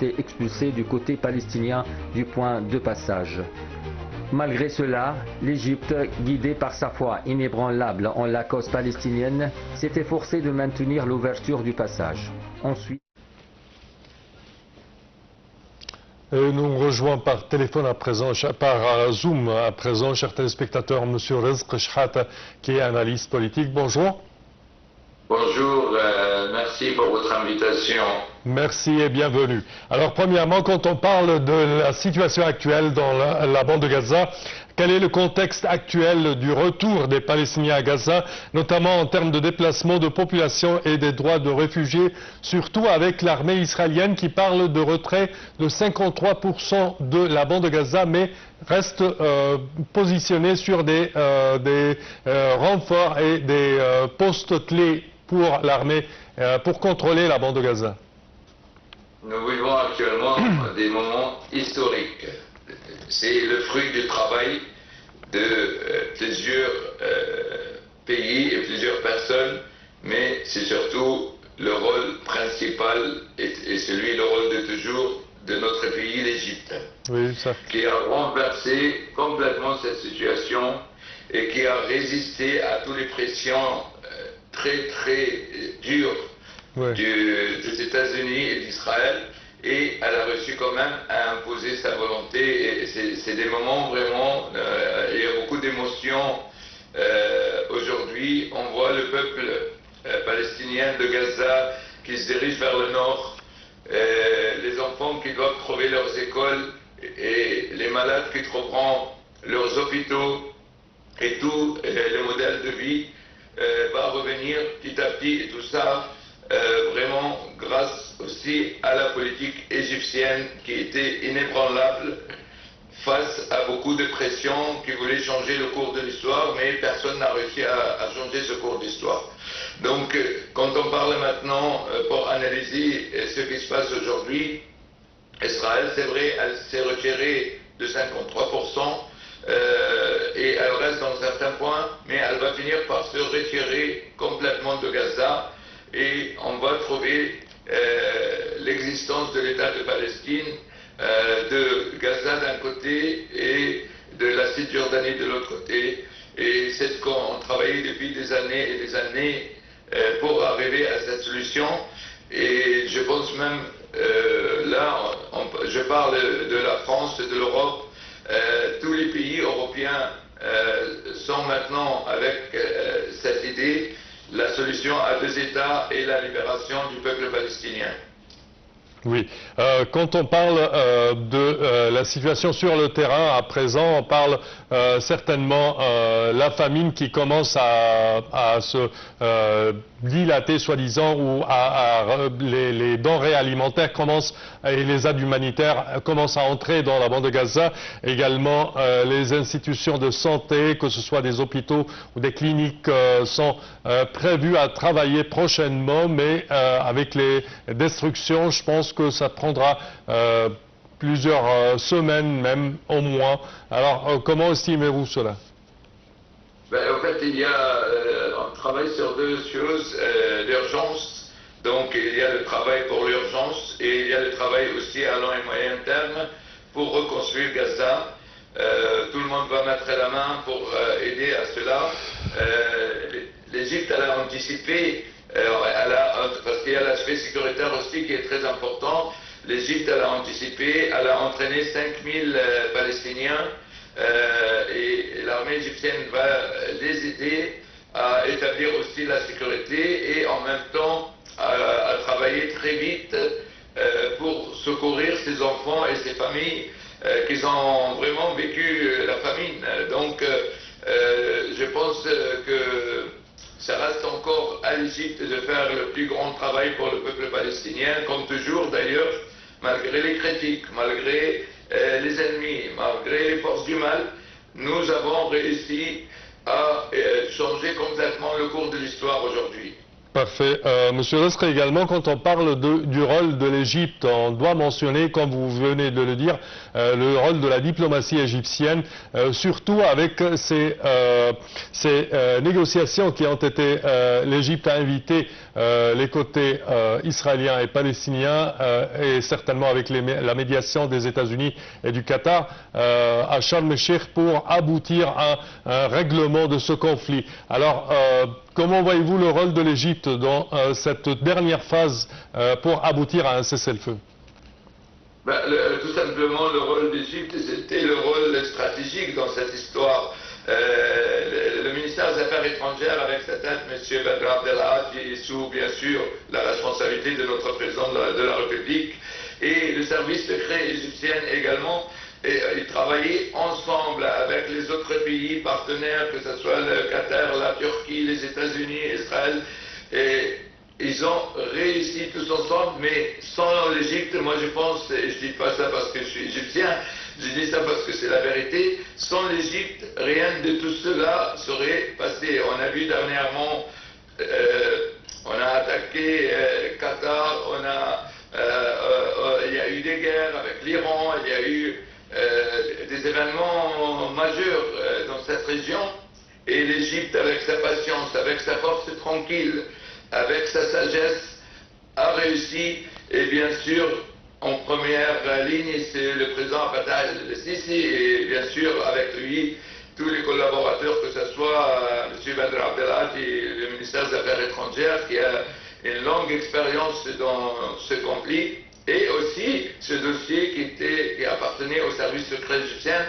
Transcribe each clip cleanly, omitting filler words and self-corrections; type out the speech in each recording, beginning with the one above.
été expulsés du côté palestinien du point de passage. Malgré cela, l'Égypte, guidée par sa foi inébranlable en la cause palestinienne, s'est efforcée de maintenir l'ouverture du passage. Ensuite, nous rejoint par téléphone à présent, par Zoom à présent, chers téléspectateurs, M. Rizk Shahata, qui est analyste politique. Bonjour. Bonjour, merci pour votre invitation. Merci et bienvenue. Alors premièrement, quand on parle de la situation actuelle dans la bande de Gaza, quel est le contexte actuel du retour des Palestiniens à Gaza, notamment en termes de déplacement de population et des droits de réfugiés, surtout avec l'armée israélienne qui parle de retrait de 53% de la bande de Gaza, mais reste positionnée sur des renforts et des postes clés pour l'armée, pour contrôler la bande de Gaza. Nous vivons actuellement des moments historiques. C'est le fruit du travail de plusieurs pays et plusieurs personnes, mais c'est surtout le rôle principal et le rôle de toujours de notre pays, l'Égypte, oui, qui a renversé complètement cette situation et qui a résisté à toutes les pressions très dures des États-Unis et d'Israël, et elle a reçu quand même à imposer sa volonté. Et c'est des moments vraiment, il y a beaucoup d'émotions. Aujourd'hui, on voit le peuple palestinien de Gaza qui se dirige vers le nord, les enfants qui doivent trouver leurs écoles et les malades qui trouveront leurs hôpitaux, et tout le modèle de vie va revenir petit à petit, et tout ça vraiment grâce aussi à la politique égyptienne qui était inébranlable face à beaucoup de pressions qui voulaient changer le cours de l'histoire, mais personne n'a réussi à changer ce cours d'histoire. Donc quand on parle maintenant pour analyser ce qui se passe aujourd'hui, Israël, c'est vrai, elle s'est retirée de 53%, et elle reste dans certains points, mais elle va finir par se retirer complètement de Gaza, et on va trouver l'existence de l'État de Palestine, de Gaza d'un côté et de la Cisjordanie de l'autre côté. Et c'est ce qu'on travaillait depuis des années et des années pour arriver à cette solution. Et je pense même, là, je parle de la France et de l'Europe, tous les pays européens sont maintenant avec cette idée, la solution à deux États et la libération du peuple palestinien. Oui, quand on parle de la situation sur le terrain, à présent, on parle certainement la famine qui commence à se dilater, soi-disant, ou les denrées alimentaires commencent, et les aides humanitaires commencent à entrer dans la bande de Gaza. Également, les institutions de santé, que ce soit des hôpitaux ou des cliniques, sont prévues à travailler prochainement, mais avec les destructions, je pense que ça prendra plusieurs semaines, même au moins. Alors, comment estimez-vous cela? En fait, on travaille sur deux choses, l'urgence. Donc, il y a le travail pour l'urgence et il y a le travail aussi à long et moyen terme pour reconstruire Gaza. Tout le monde va mettre la main pour aider à cela. L'Égypte, elle a anticipé. Parce qu'il y a l'aspect sécuritaire aussi qui est très important. L'Égypte, elle a anticipé, elle a entraîné 5000 Palestiniens et l'armée égyptienne va les aider à établir aussi la sécurité et en même temps à travailler très vite pour secourir ces enfants et ces familles qui ont vraiment vécu la famine. Donc je pense que ça reste encore à l'Égypte de faire le plus grand travail pour le peuple palestinien, comme toujours d'ailleurs, malgré les critiques, malgré les ennemis, malgré les forces du mal, nous avons réussi à changer complètement le cours de l'histoire aujourd'hui. Parfait. Monsieur Lestre, également, quand on parle du rôle de l'Égypte, on doit mentionner, comme vous venez de le dire, le rôle de la diplomatie égyptienne, surtout avec ces négociations qui ont été, l'Égypte a invité les côtés israéliens et palestiniens et certainement avec la médiation des États-Unis et du Qatar à Sharm el-Sheikh pour aboutir à un règlement de ce conflit. Alors, comment voyez-vous le rôle de l'Égypte dans cette dernière phase pour aboutir à un cessez-le-feu? Tout simplement, le rôle d'Égypte, c'était le rôle stratégique dans cette histoire. Le ministère des Affaires étrangères, avec sa tête, M. Badr Abdelhadi, sous bien sûr la responsabilité de notre président de la République, et le service secret égyptien également, et ils travaillaient ensemble avec les autres pays partenaires, que ce soit le Qatar, la Turquie, les États-Unis, Israël, et ils ont réussi tous ensemble, mais sans l'Égypte, moi je pense, et je ne dis pas ça parce que je suis égyptien, je dis ça parce que c'est la vérité, sans l'Égypte, rien de tout cela serait passé. On a vu dernièrement, on a attaqué Qatar, il y a eu des guerres avec l'Iran, il y a eu des événements majeurs dans cette région, et l'Égypte, avec sa patience, avec sa force tranquille, avec sa sagesse, a réussi, et bien sûr, en première ligne, c'est le président Fattah el-Sisi, et bien sûr, avec lui, tous les collaborateurs, que ce soit M. Badr Abdelhadi et le ministère des Affaires étrangères, qui a une longue expérience dans ce conflit, et aussi ce dossier qui appartenait au service secret égyptien,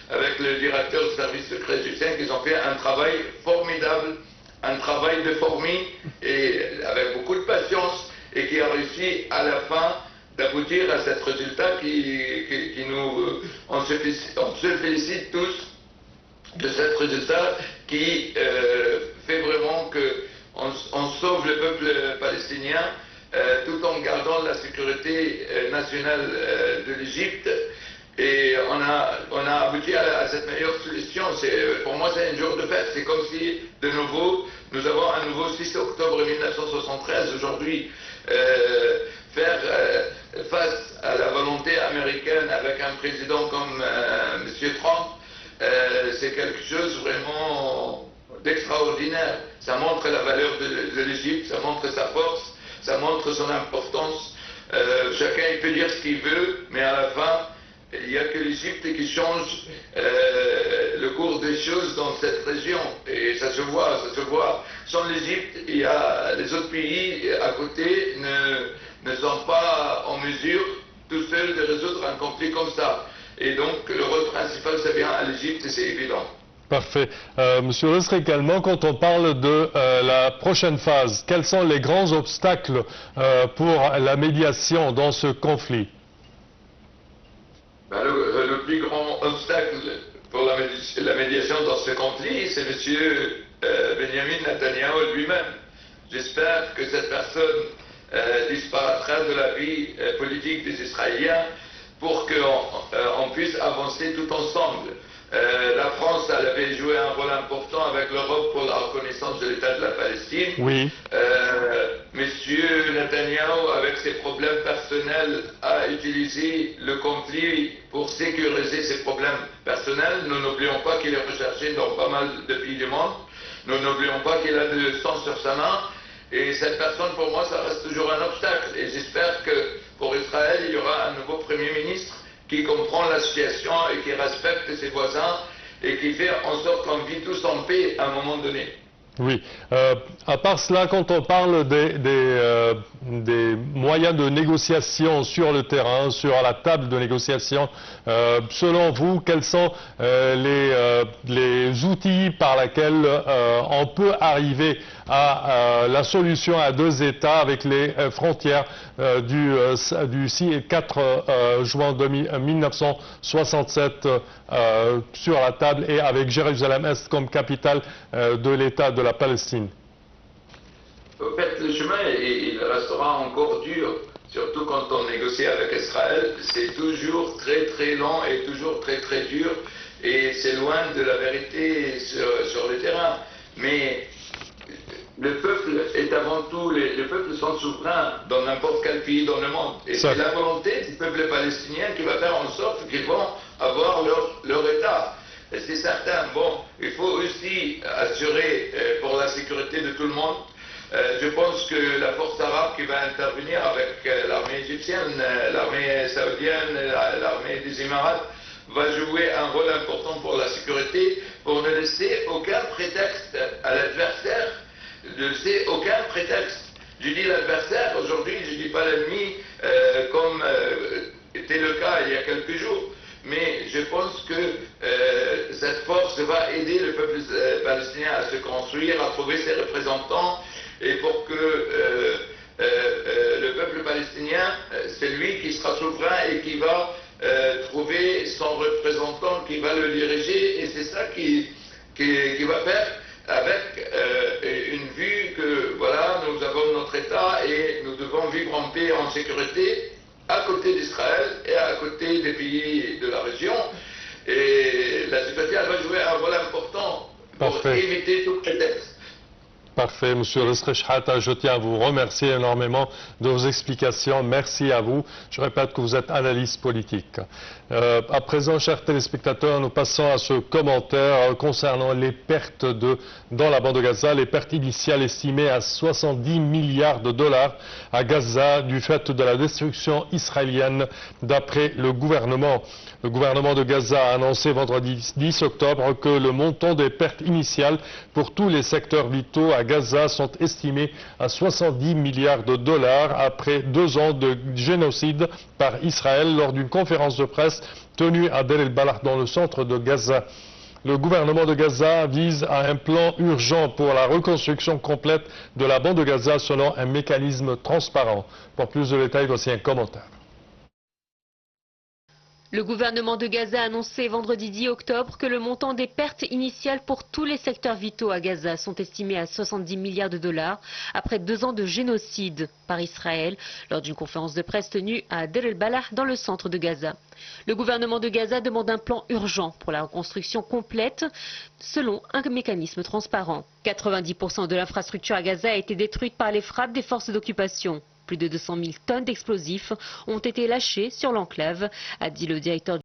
avec le directeur du service secret égyptien, qui ont fait un travail formidable, un travail de fourmi, et avec beaucoup de patience, et qui a réussi à la fin d'aboutir à cet résultat on se félicite tous de cet résultat qui fait vraiment qu'on sauve le peuple palestinien tout en gardant la sécurité nationale de l'Égypte. Et on a abouti à cette meilleure solution. Pour moi, c'est un jour de fête. C'est comme si, de nouveau, nous avons un nouveau 6 octobre 1973 aujourd'hui. Faire face à la volonté américaine avec un président comme M. Trump, c'est quelque chose vraiment d'extraordinaire. Ça montre la valeur de l'Égypte, ça montre sa force, ça montre son importance. Chacun il peut dire ce qu'il veut, mais à la fin, il n'y a que l'Égypte qui change le cours des choses dans cette région. Et ça se voit, ça se voit. Sans l'Égypte, il y a les autres pays à côté ne sont pas en mesure tout seuls de résoudre un conflit comme ça. Et donc le rôle principal, c'est bien à l'Égypte, c'est évident. Parfait. Monsieur Lesser, également, quand on parle de la prochaine phase, quels sont les grands obstacles pour la médiation dans ce conflit? Le plus grand obstacle pour la médiation dans ce conflit, c'est M. Benjamin Netanyahu lui-même. J'espère que cette personne disparaîtra de la vie politique des Israéliens pour qu'on puisse avancer tout ensemble. La France, elle avait joué un rôle important avec l'Europe pour la reconnaissance de l'État de la Palestine. Oui. Monsieur Netanyahu, avec ses problèmes personnels, a utilisé le conflit pour sécuriser ses problèmes personnels. Nous n'oublions pas qu'il est recherché dans pas mal de pays du monde. Nous n'oublions pas qu'il a du sang sur sa main. Et cette personne, pour moi, ça reste toujours un obstacle. Et j'espère que pour Israël, il y aura un nouveau Premier ministre qui comprend la situation et qui respecte ses voisins et qui fait en sorte qu'on vit tous en paix à un moment donné. Oui. À part cela, quand on parle des moyens de négociation sur le terrain, sur la table de négociation, selon vous, quels sont les outils par lesquels on peut arriver à la solution à deux États avec les frontières du 4 juin 1967 sur la table et avec Jérusalem-Est comme capitale de l'État de la Palestine? En fait, le chemin, il restera encore dur, surtout quand on négocie avec Israël. C'est toujours très très lent et toujours très très dur, et c'est loin de la vérité sur le terrain. Mais le peuple est avant tout, les peuples sont souverains dans n'importe quel pays dans le monde. Et c'est la volonté du peuple palestinien qui va faire en sorte qu'ils vont avoir leur État. Et c'est certain. Bon, il faut aussi assurer pour la sécurité de tout le monde Je pense que la force arabe qui va intervenir avec l'armée égyptienne, l'armée saoudienne, l'armée des Émirats, va jouer un rôle important pour la sécurité, pour ne laisser aucun prétexte à l'adversaire, ne laisser aucun prétexte. Je dis l'adversaire aujourd'hui, je ne dis pas l'ennemi, comme était le cas il y a quelques jours. Mais je pense que cette force va aider le peuple palestinien à se construire, à trouver ses représentants, et pour que le peuple palestinien, c'est lui qui sera souverain et qui va trouver son représentant qui va le diriger, et c'est ça qui va faire avec une vue que voilà, nous avons notre État et nous devons vivre en paix, en sécurité, à côté d'Israël et à côté des pays de la région. Et la sécurité, elle va jouer un rôle important pour éviter tout prétexte. Parfait, Monsieur Rizk Shehata, je tiens à vous remercier énormément de vos explications. Merci à vous. Je répète que vous êtes analyste politique. À présent, chers téléspectateurs, nous passons à ce commentaire concernant les pertes dans la bande de Gaza, les pertes initiales estimées à 70 milliards de dollars à Gaza du fait de la destruction israélienne d'après le gouvernement. Le gouvernement de Gaza a annoncé vendredi 10 octobre que le montant des pertes initiales pour tous les secteurs vitaux à Gaza sont estimés à 70 milliards de dollars après 2 ans de génocide par Israël lors d'une conférence de presse tenue à Deir el-Balah dans le centre de Gaza. Le gouvernement de Gaza vise à un plan urgent pour la reconstruction complète de la bande de Gaza selon un mécanisme transparent. Pour plus de détails, voici un commentaire. Le gouvernement de Gaza a annoncé vendredi 10 octobre que le montant des pertes initiales pour tous les secteurs vitaux à Gaza sont estimés à 70 milliards de dollars après 2 ans de génocide par Israël lors d'une conférence de presse tenue à Deir el-Balah dans le centre de Gaza. Le gouvernement de Gaza demande un plan urgent pour la reconstruction complète selon un mécanisme transparent. 90% de l'infrastructure à Gaza a été détruite par les frappes des forces d'occupation. Plus de 200 000 tonnes d'explosifs ont été lâchées sur l'enclave, a dit le directeur